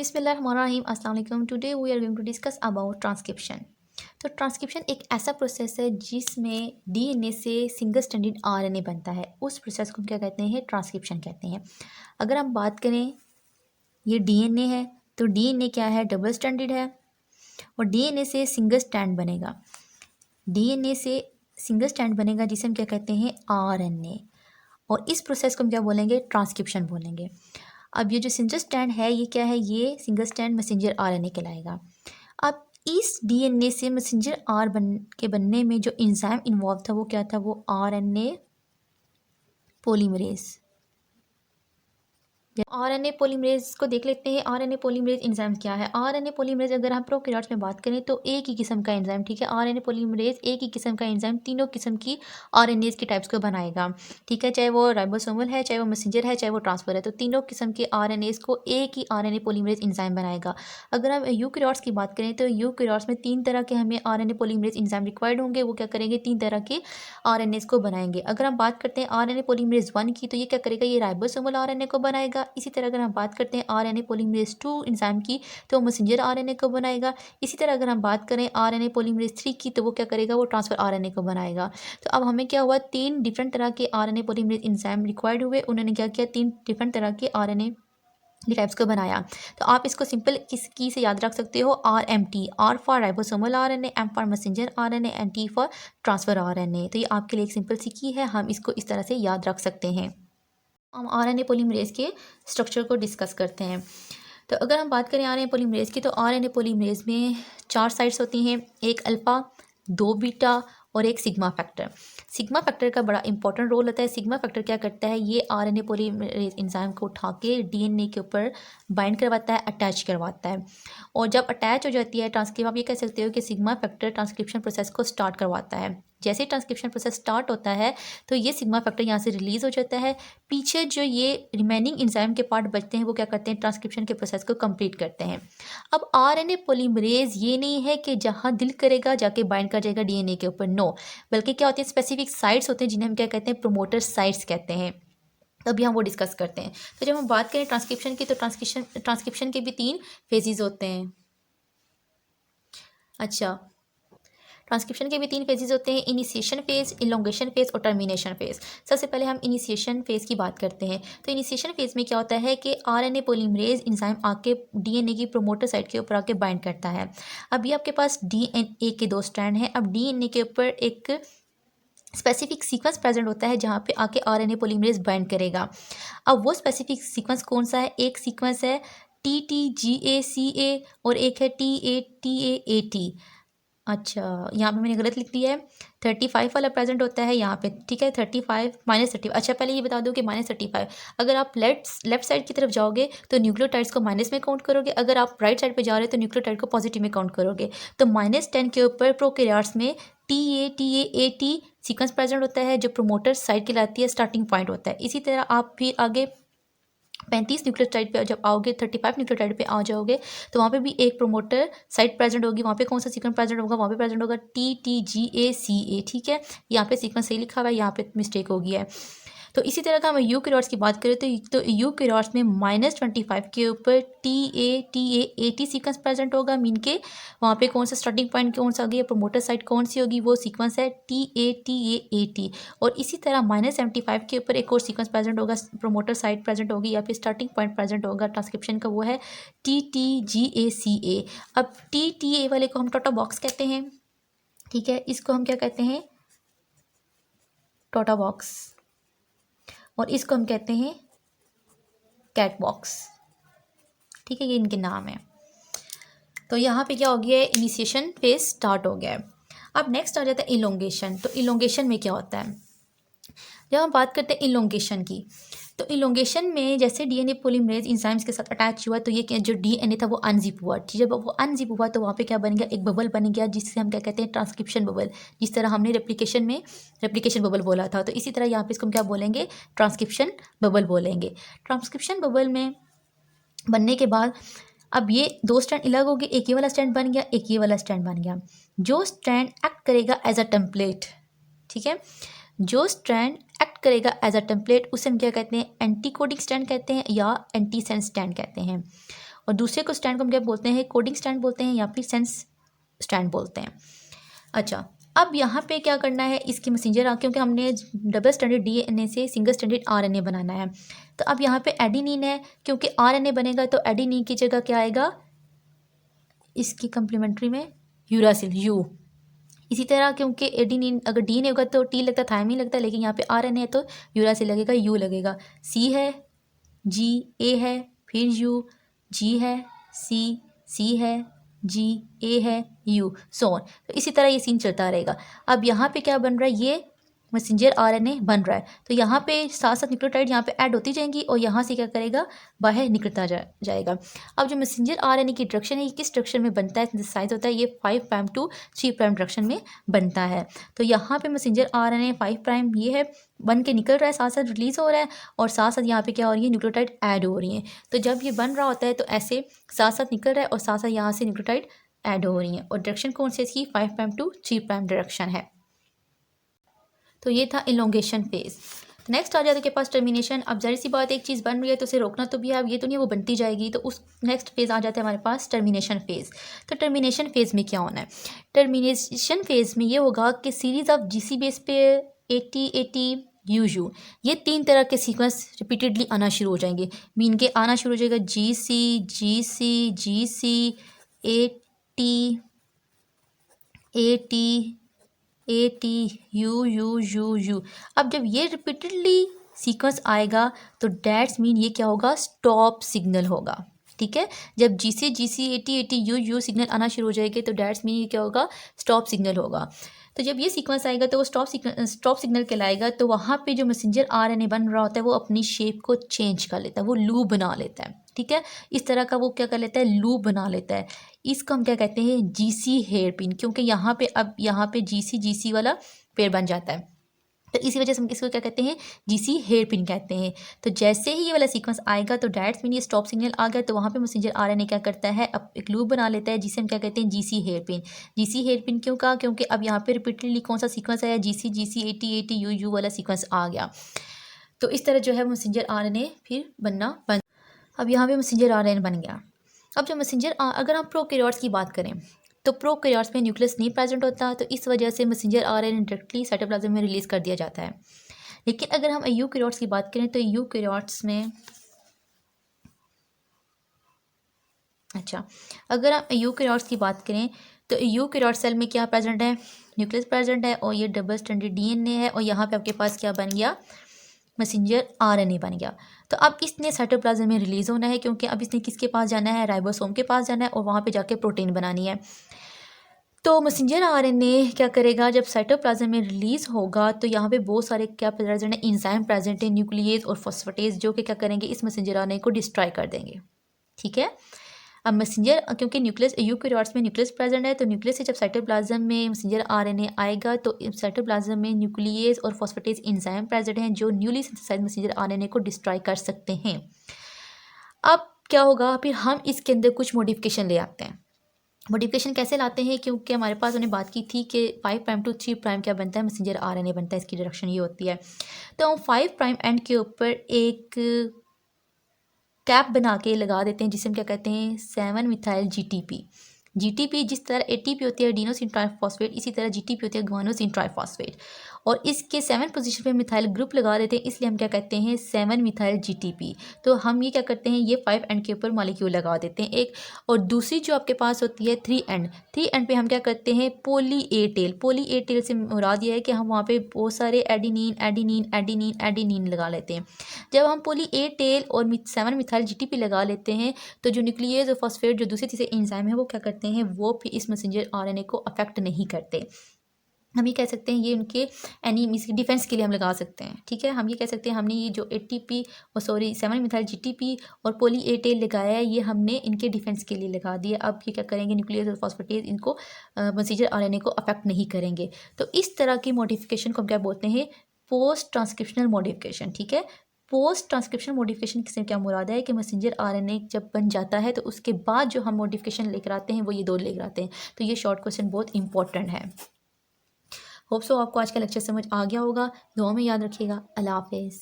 बिस्मिल्लाहिर्रहमानिर्रहीम अस्सलाम वालेकुम। Today we are going to discuss about transcription. तो ट्रांसक्रिप्शन एक ऐसा प्रोसेस है जिसमें डीएनए से सिंगल स्ट्रैंडेड आरएनए बनता है। उस प्रोसेस को क्या कहते हैं? ट्रांसक्रिप्शन कहते हैं। अगर हम बात करें, ये डीएनए है, तो डीएनए क्या है? डबल स्ट्रैंडेड है और डीएनए से सिंगल स्ट्रैंड बनेगा। डीएनए से सिंगल स्ट्रैंड बनेगा जिसे हम क्या कहते हैं? आरएनए। और इस प्रोसेस को हम क्या बोलेंगे? ट्रांसक्रिप्शन बोलेंगे। अब ये जो सिंगल स्ट्रैंड है, ये क्या है? ये सिंगल स्ट्रैंड मैसेंजर आरएनए कहलाएगा। अब इस डीएनए से मैसेंजर बनने में जो एंजाइम इन्वॉल्व था वो क्या था? वो आरएनए पॉलीमरेज। आरएनए पॉलीमरेज को देख लेते हैं। आरएनए पॉलीमरेज एंजाइम क्या है? आरएनए पॉलीमरेज अगर हम प्रोकैरियोट्स में बात करें तो एक ही किस्म का एंजाइम, ठीक है। आरएनए पॉलीमरेज एक ही किस्म का एंजाइम तीनों किस्म की आरएनएज की टाइप्स को बनाएगा, ठीक है। चाहे वो राइबोसोमल है, चाहे वो मैसेंजर है, चाहे वो ट्रांसफर है, तो तीनों किस्म के आरएनएज को एक ही आरएनए पॉलीमरेज एंजाइम बनाएगा। अगर हम यूकैरियोट्स की बात करें तो यूकैरियोट्स में 3 तरह के हमें आरएनए पॉलीमरेज एंजाइम रिक्वायर्ड होंगे। वो क्या करेंगे? 3 तरह के आरएनएज को बनाएंगे। अगर हम बात करते हैं आरएनए पॉलीमरेज 1 की, तो ये क्या करेगा? ये राइबोसोमल आरएनए को बनाएगा। इसी तरह अगर हम बात करते हैं आरएनए पॉलीमरेज 2 एंजाइम की, तो वो मैसेंजर आरएनए को बनाएगा। इसी तरह अगर हम बात करें आरएनए पॉलीमरेज 3 की, तो वो क्या करेगा? वो ट्रांसफर आरएनए को बनाएगा। तो अब हमें क्या हुआ? 3 डिफरेंट तरह के आरएनए पॉलीमरेज एंजाइम रिक्वायर्ड हुए। उन्होंने क्या किया? 3 डिफरेंट तरह के आरएनए टाइप्स को बनाया। तो आप इसको सिंपल किस की से याद रख सकते हो? RMT, R for ribosomal RNA, M for messenger RNA and T for transfer RNA. तो ये आपके लिए एक सिंपल सी की है, हम इसको इस तरह से याद रख सकते हैं। हम आरएनए पॉलीमरेज के स्ट्रक्चर को डिस्कस करते हैं। तो अगर हम बात करें आरएनए पॉलीमरेज की, तो आरएनए पॉलीमरेज में 4 साइट्स होती हैं, एक अल्फा, 2 बीटा और एक सिग्मा फैक्टर। सिग्मा फैक्टर का बड़ा इंपॉर्टेंट रोल होता है। सिग्मा फैक्टर क्या करता है? ये आरएनए पॉलीमरेज एंजाइम को उठा के डीएनए के ऊपर बाइंड करवाता है, अटैच करवाता है। और जब अटैच हो जाती है ट्रांसक्रिप्शन, आप ये कह सकते हो कि सिग्मा फैक्टर ट्रांसक्रिप्शन प्रोसेस को स्टार्ट करवाता है। जैसे ट्रांसक्रिप्शन प्रोसेस स्टार्ट होता है तो ये सिग्मा फैक्टर यहाँ से रिलीज हो जाता है। पीछे जो ये रिमेनिंग एंजाइम के पार्ट बचते हैं वो क्या करते हैं? ट्रांसक्रिप्शन के प्रोसेस को कंप्लीट करते हैं। अब आरएनए पॉलीमरेज ये नहीं है कि जहाँ दिल करेगा जाके बाइंड कर जाएगा डीएनए के ऊपर, नो। बल्कि क्या होते हैं? स्पेसिफिक साइट्स होते हैं जिन्हें हम क्या कहते हैं? प्रोमोटर साइट्स कहते हैं। तभी हम वो डिस्कस करते हैं। तो जब हम बात करें ट्रांसक्रिप्शन की, तो ट्रांसक्रिप्शन के भी 3 फेजेस होते हैं। अच्छा, ट्रांसक्रिप्शन के भी 3 फेजेस होते हैं, इनिशिएशन फेज, इलोंगेशन फेज और टर्मिनेशन फेज। सबसे पहले हम इनिशिएशन फेज की बात करते हैं। तो इनिशिएशन फेज में क्या होता है कि आरएनए पॉलीमरेज एंजाइम आके डीएनए की प्रोमोटर साइट के ऊपर आके बाइंड करता है। अभी आपके पास डीएनए के 2 स्ट्रैंड हैं। अब डीएनए के ऊपर एक स्पेसिफिक सीक्वेंस प्रेजेंट होता है जहाँ पे आके आरएनए पॉलीमरेज बाइंड करेगा। अब वो स्पेसिफिक सीक्वेंस कौन सा है? एक सीक्वेंस है TTGACA और एक है TATAAT। अच्छा, यहाँ पे मैंने गलत लिख दिया है, 35 वाला प्रेजेंट होता है यहाँ पे, ठीक है। 35 -35। अच्छा, पहले ये बता दो कि -35 अगर आप लेफ्ट साइड की तरफ जाओगे तो न्यूक्लियोटाइड्स को माइनस में काउंट करोगे, अगर आप राइट साइड पे जा रहे हो तो न्यूक्लियोटाइड को पॉजिटिव में काउंट करोगे। तो -10 के ऊपर प्रोकैरियोट्स में TATAAT सीक्वेंस प्रेजेंट होता है जो प्रोमोटर साइट कहलाती है, स्टार्टिंग पॉइंट होता है। इसी तरह आप फिर आगे 35 न्यूक्लियोटाइड पे जब आओगे, 35 न्यूक्लियोटाइड पे आ जाओगे तो वहाँ पे भी एक प्रोमोटर साइट प्रेजेंट होगी। वहाँ पे कौन सा सीक्वेंस प्रेजेंट होगा? वहाँ पे प्रेजेंट होगा TTGACA, ठीक है। यहाँ पे सीक्वेंस सही लिखा हुआ है, यहाँ पे मिस्टेक हो गया है। तो इसी तरह का हम यूकैरियोट्स की बात करें तो यूकैरियोट्स में -25 के ऊपर TATAAT सीक्वेंस प्रेजेंट होगा। मीन के वहाँ पे कौन सा स्टार्टिंग पॉइंट कौन सा होगी, प्रोमोटर साइट कौन सी होगी? वो सीक्वेंस है TATAAT। और इसी तरह -75 के ऊपर एक और सीक्वेंस प्रेजेंट होगा, प्रोमोटर साइट प्रेजेंट होगी या फिर स्टार्टिंग पॉइंट प्रेजेंट होगा ट्रांसक्रिप्शन का, वो है TTGACA। अब TTA वाले को हम टोटा बॉक्स कहते हैं, ठीक है। इसको हम क्या कहते हैं? टोटा बॉक्स। और इसको हम कहते हैं कैट बॉक्स, ठीक है। ये इनके नाम है। तो यहाँ पे क्या हो गया है? इनिशिएशन फेज स्टार्ट हो गया है। अब नेक्स्ट आ जाता है इलोंगेशन। तो इलोंगेशन में क्या होता है? जब हम बात करते हैं इलोंगेशन की, तो इलोंगेशन में जैसे डीएनए पॉलीमरेज एंजाइम्स के साथ अटैच हुआ तो ये जो डीएनए था वो अनजिप हुआ। जब वो अनजिप हुआ तो वहाँ पे क्या बन गया? एक बबल बन गया जिससे हम क्या कहते हैं? Transcription bubble. जिस तरह हमने रेप्लिकेशन में रेप्लिकेशन बबल बोला था, तो इसी तरह यहाँ पे इसको हम क्या बोलेंगे? ट्रांसक्रिप्शन बबल बोलेंगे। ट्रांसक्रिप्शन बबल में बनने के बाद अब ये 2 स्ट्रैंड अलग हो गए, एक ये वाला स्ट्रैंड बन गया, एक ये वाला स्ट्रैंड बन गया। जो स्ट्रैंड एक्ट करेगा एज अ टेम्पलेट, ठीक है, जो स्ट्रैंड एक्ट करेगा एज अ टेम्पलेट उसे हम क्या कहते हैं? एंटी कोडिंग स्ट्रैंड कहते हैं या एंटी सेंस स्ट्रैंड कहते हैं। और दूसरे को स्टैंड को हम क्या बोलते हैं, कोडिंग स्टैंड बोलते हैं या फिर सेंस स्टैंड बोलते हैं। अच्छा, अब यहाँ पे क्या करना है, इसकी मैसेंजर क्योंकि हमने डबल स्टैंडर्ड डीएनए से सिंगल स्टैंडर्ड आरएनए बनाना है, तो अब यहाँ पे एडेनिन है, क्योंकि आरएनए बनेगा तो एडेनिन की जगह क्या आएगा, इसकी कम्प्लीमेंट्री में यूरासिल यू। इसी तरह क्योंकि एडेनिन अगर डी नहीं होगा तो टी लगता, थायमिन लगता, लेकिन यहाँ पे आरएनए है तो यूरासिल लगेगा, यू लगेगा। सी है, जी, ए है, फिर यू, जी है, सी है, जी, ए है, यू, सो ऑन। तो इसी तरह ये सीन चलता रहेगा। अब यहाँ पे क्या बन रहा है, ये मैसेंजर आरएनए बन रहा है, तो यहाँ पे साथ साथ न्यूक्लियोटाइड यहाँ पे ऐड होती जाएंगी और यहाँ से क्या करेगा, बाहर निकलता जाएगा। अब जो मैसेंजर आरएनए की डायरेक्शन है, ये किस डायरेक्शन में बनता है, साइज होता है ये 5 प्राइम टू 3 प्राइम डायरेक्शन में बनता है। तो यहाँ पे मैसेंजर आरएनए 5 प्राइम ये है, बन के निकल रहा है, साथ साथ रिलीज़ हो रहा है, और साथ साथ यहाँ पे क्या हो रही है, न्यूक्लियोटाइड ऐड हो रही है। तो जब ये बन रहा होता है तो ऐसे साथ साथ निकल रहा है और साथ साथ यहाँ से न्यूक्लियोटाइड ऐड हो रही है, और डायरेक्शन कौन सी इसकी 5 प्राइम टू 3 प्राइम डायरेक्शन है। तो ये था इलोंगेशन फेज। नेक्स्ट आ जाता है के पास टर्मिनेशन। अब जाहिर सी बात, एक चीज़ बन रही है तो उसे रोकना तो भी है, अब ये तो नहीं वो बनती जाएगी, तो उस नेक्स्ट फेज़ आ जाता है हमारे पास टर्मिनेशन फेज़। तो टर्मिनेशन फेज़ में क्या होना है, टर्मिनेशन फेज़ में ये होगा कि सीरीज़ ऑफ जीसी बेस पे 80 यू ये 3 तरह के सीक्वेंस रिपीटेडली आना शुरू हो जाएंगे। मीन के आना शुरू हो जाएगा जी सी 80 यू। अब जब ये रिपीटेडली सीक्वेंस आएगा तो डैट्स मीन ये क्या होगा, स्टॉप सिग्नल होगा। ठीक है, जब जी सी 80 यू सिग्नल आना शुरू हो जाएंगे तो डैट्स मीन ये क्या होगा, स्टॉप सिग्नल होगा। तो जब ये सीक्वेंस आएगा तो वो स्टॉप सिग्नल कहलाएगा। तो वहाँ पे जो मैसेंजर आरएनए बन रहा होता है वो अपनी शेप को चेंज कर लेता है, वो लूप बना लेता है। ठीक है, इस तरह का वो क्या कर लेता है, लूप बना लेता है। इसको हम क्या कहते हैं, जीसी हेयर पिन, क्योंकि यहाँ पे अब यहाँ पे जीसी वाला पेड़ बन जाता है, तो इसी वजह से हम इसको क्या कहते हैं, जीसी हेयर पिन कहते हैं। तो जैसे ही ये वाला सीक्वेंस आएगा तो डायरेक्ट मीन ये स्टॉप सिग्नल आ गया, तो वहाँ पे मैसेंजर आरएनए क्या करता है, अब एक लूप बना लेता है जिसे हम क्या कहते हैं, GC hairpin. GC hairpin क्यों कहा, क्योंकि अब यहाँ पे रिपीटेडली कौन सा सीक्वेंस आया, जीसी 80 यू वाला सीक्वेंस आ गया। तो इस तरह जो है मैसेंजर आरएनए फिर बनना बन। अब यहाँ पे मैसेंजर आरएनए बन गया। अब जो मैसेंजर अगर हम प्रोकैरियोट्स की बात करें तो प्रोकैरियोट्स में न्यूक्लियस नहीं प्रेजेंट होता, तो इस वजह से मैसेंजर आरएनए डायरेक्टली साइटोप्लाज्म में रिलीज़ कर दिया जाता है। लेकिन अगर हम यूकैरियोट्स की बात करें तो यूकैरियोट्स में अगर हम यूकैरियोट्स की बात करें तो यूकैरियोट सेल में क्या प्रेजेंट है, न्यूक्लियस प्रेजेंट है और ये डबल स्टैंडर्ड डीएनए है, और यहाँ पे आपके पास क्या बन गया, मैसेंजर आरएनए बन गया। तो अब इसने साइटोप्लाज्म में रिलीज़ होना है, क्योंकि अब इसने किसके पास जाना है, राइबोसोम के पास जाना है, और वहाँ पे जाके प्रोटीन बनानी है। तो मैसेंजर आरएनए क्या करेगा, जब साइटोप्लाज्म में रिलीज़ होगा तो यहाँ पे बहुत सारे क्या प्रेजेंट है, एंजाइम प्रेजेंट है, न्यूक्लियस और फॉस्फेटेज, जो कि क्या करेंगे, इस मैसेंजर आरएनए को डिस्ट्रॉय कर देंगे। ठीक है, अब मैसेंजर क्योंकि न्यूक्लियस यूकैरियोट्स में न्यूक्लियस प्रेजेंट है, तो न्यूक्लियस से जब साइटोप्लाज्म में मैसेंजर आरएनए आएगा तो साइटोप्लाज्म में न्यूक्लियस और फॉस्फेटेज एंजाइम प्रेजेंट हैं जो न्यूली सिंथेसाइज्ड मैसेंजर आरएनए को डिस्ट्रॉय कर सकते हैं। अब क्या होगा, फिर हम इसके अंदर कुछ मॉडिफिकेशन ले आते हैं। मॉडिफिकेशन कैसे लाते हैं, क्योंकि हमारे पास उन्हें बात की थी कि 5 प्राइम टू 3 प्राइम क्या बनता है, मैसेंजर आरएनए बनता है, इसकी डायरेक्शन ये होती है। तो हम 5 प्राइम एंड के ऊपर एक कैप बना के लगा देते हैं जिसे हम क्या कहते हैं, 7 मिथाइल जीटीपी। जिस तरह एटीपी होती है एडिनोसिन ट्राइफॉस्फेट, इसी तरह जीटीपी होती है गुआनोसिन ट्राइफॉस्फेट, और इसके 7 पोजीशन पे मिथाइल ग्रुप लगा देते हैं, इसलिए हम क्या कहते हैं, 7 मिथाइल जीटीपी। तो हम ये क्या करते हैं, ये 5 एंड के ऊपर मॉलिक्यूल लगा देते हैं एक, और दूसरी जो आपके पास होती है 3 एंड पे हम क्या करते हैं, पोली ए टेल से मुराद ये है कि हम वहाँ पे बहुत सारे एडिनिन लगा लेते हैं। जब हम पोली ए टेल और 7 मिथाइल जीटीपी लगा लेते हैं तो जो न्यूक्लियस और फॉस्फेट जो दूसरे तीसरे एंजाइम है वो क्या करते हैं, वो भी इस मैसेंजर आरएनए को अफेक्ट नहीं करते। हम ये कह सकते हैं ये उनके डिफेंस के लिए हम लगा सकते हैं। ठीक है, हम ये कह सकते हैं हमने ये जो 7 मिथाइल जीटीपी और पोली ए टेल लगाया है, ये हमने इनके डिफेंस के लिए लगा दिया। अब ये क्या करेंगे, न्यूक्लियस और फॉस्फेटेज इनको मैसेंजर आरएनए को अफेक्ट नहीं करेंगे। तो इस तरह की मॉडिफिकेशन को हम क्या बोलते हैं, पोस्ट ट्रांसक्रिप्शनल मॉडिफिकेशन। ठीक है, पोस्ट ट्रांसक्रिप्शन मॉडिफिकेशन से क्या मुराद है कि मैसेंजर आरएनए जब बन जाता है तो उसके बाद जो हम मॉडिफिकेशन लेकर आते हैं वो ये 2 लेकर आते हैं। तो ये शॉर्ट क्वेश्चन बहुत इंपॉर्टेंट है। होप सो आपको आज का लेक्चर समझ आ गया होगा। दुआ में याद रखिएगा। अल्लाह हाफिज़।